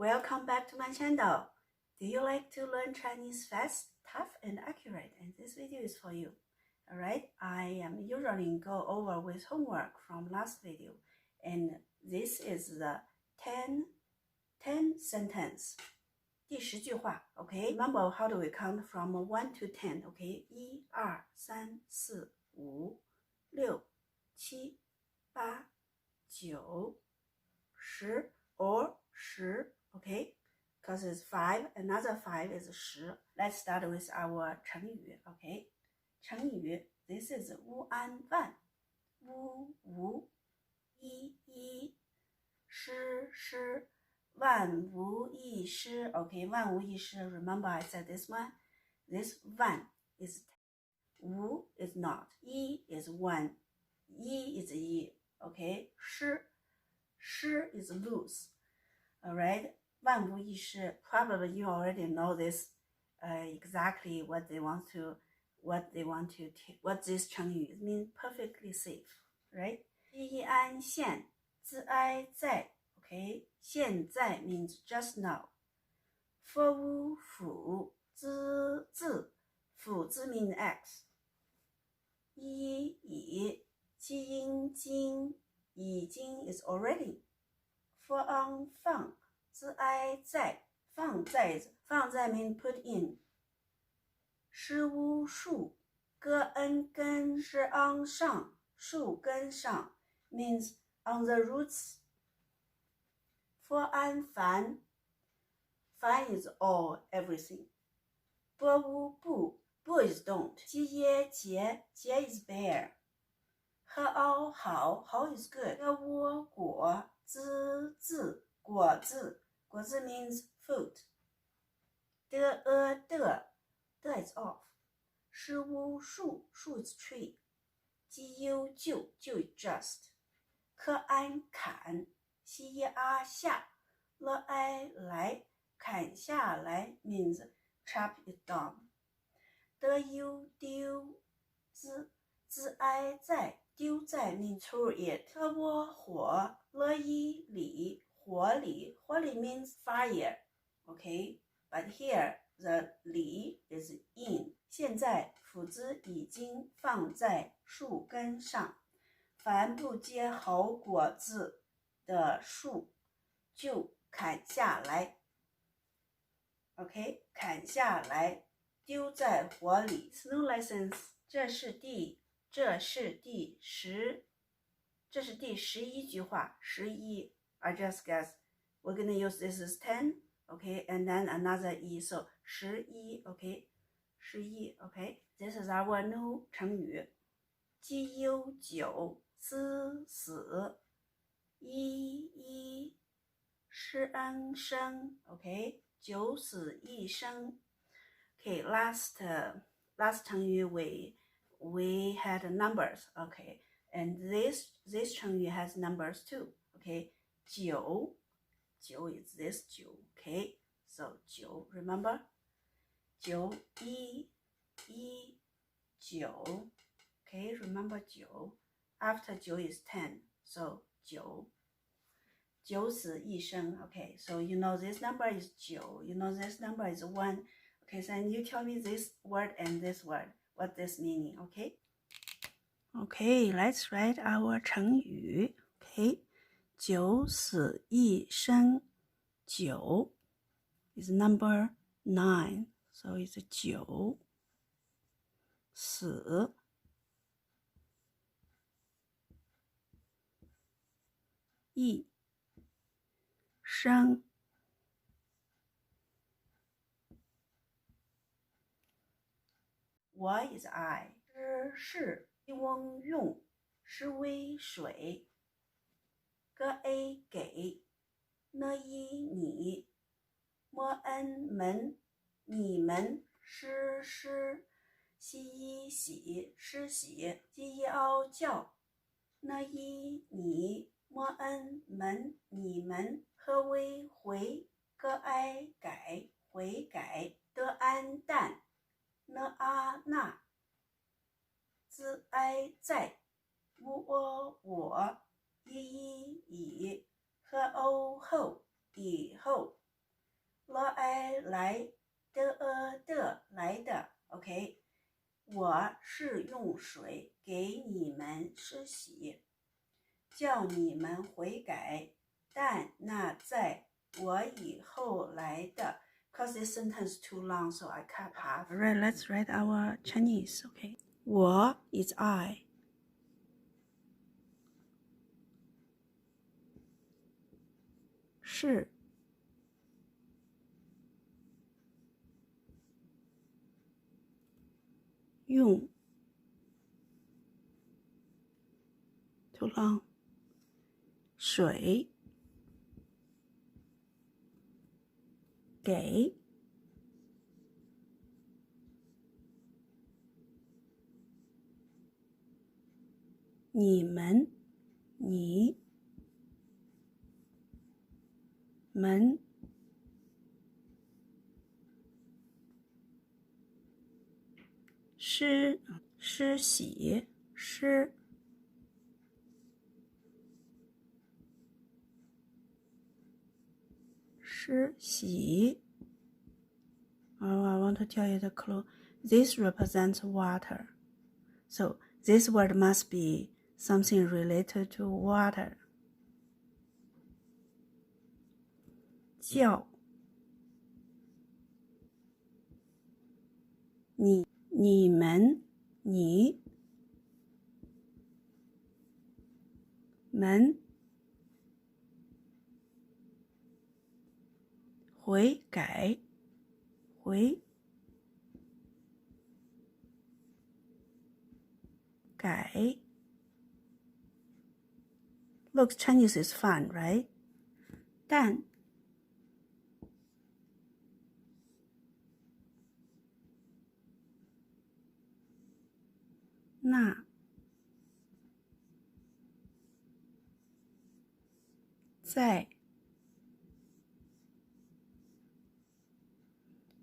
Welcome back to my channel. Do you like to learn Chinese fast, tough, and accurate? And this video is for you. Alright, I am usually go over with homework from last video, and this is the 10 sentence. 第10句话 okay? Remember how do we count from 1 to 10, okay? 1, 2, 3, 4, 5, 6, 7, 8, 9, 10 or 10, okay? Because it's 5, another 5 is 10. Let's start with our 成语 okay? 成语 this is 乌安万乌无一一失失万无一失 okay? 万无一失 remember I said this one? This 万 is 无 is not 一 is 1 一 is 一 okay? 失 is lose. Alright? 万无一失 probably you already know this exactly what this 成语 it means perfectly safe, right? 西安县自哀在 okay? 现在 means just now. 佛无辅之字辅之 means x. 一已基因经已经 is already. 佛昂放自哀在放在 means put in. 施巫术戈恩根是昂上树根上 means on the roots. 佛安凡 is all everything. 波无不 is don't. 基耶节 is bear. 和凹好 is good. 的窝果滋字果子 means fruit. 的is off. 施巫树 is tree. 基优就 is just. 柯安砍西耶阿下了哀来砍下来 means chop it down. 得优丢自哀在丢在 means throw it. 特窝火了一里火里 means fire, okay? But here the 里 is in. 现在斧子已经放在树根上，凡不结好果子的树就砍下来 OK 砍下来丢在火里 Snow lessons 这是第11句话11 I just guess we're gonna use this as 10 okay and then another 1 so 11 okay 11 okay this is our new 成语积忧久思死一施恩生 okay 九死一生 okay last 成语 we had numbers okay and this 成语 has numbers too okay 九 is this 九 okay so 九 remember 九一九 okay remember 九 after 九 is 10 so 九死一生 okay so you know this number is 九 you know this number is 1 okay so you tell me this word and this word what this meaning okay let's write our 成语 okay 九死一生九 is number 9 so it's 九死一生我 is I 是翁用是微水个 A 给呢一你摸恩门你们诗西一喜诗喜鸡一凹叫呢一你摸恩门你们和微回个哀改悔改得安淡呢阿那自哀在乌我一以和欧后以后来的来的 OK， 我是用水给你们施洗，叫你们悔改，但那在我以后来的 because this sentence too long, so I cut half. Alright, let's write our Chinese, okay? 我 is I. 是用 too long 水给你们你们施洗施洗 Oh, I want to tell you the clue. This represents water. So this word must be something related to water. 叫你们你们悔改悔改 Look, Chinese is fun, right? 但那在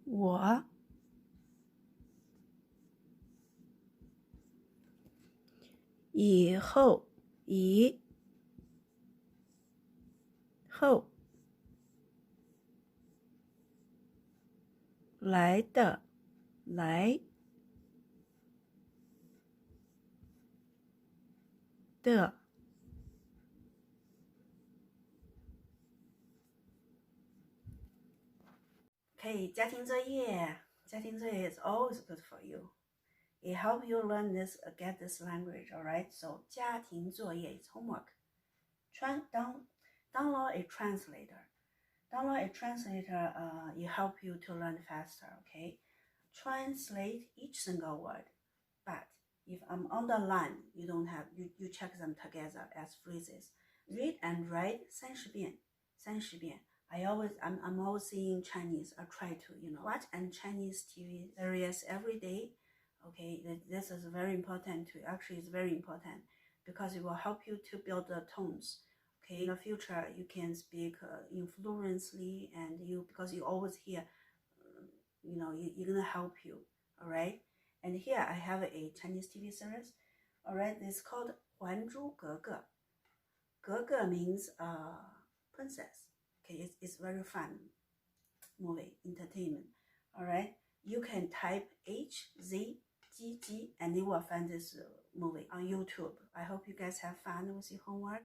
我以后来的来的Okay, 家庭作业 is always good for you. It helps you learn this, get this language, alright? So 家庭作业 is homework. Download a translator. Download a translator, it help you to learn faster, okay? Translate each single word. But if I'm on the line, you don't have, you check them together as phrases. Read and write 30遍 30遍 I'm always seeing Chinese. I try to, watch and Chinese TV series every day. Okay, this is very important too. Actually, it's very important because it will help you to build the tones. Okay, in the future, you can speak fluently, and because you always hear, you're gonna help you. All right, and here I have a Chinese TV series. All right, it's called 还珠格格. 格格 means princess. Okay, it's very fun movie, entertainment. All right, you can type HZGG and you will find this movie on YouTube. I hope you guys have fun with your homework.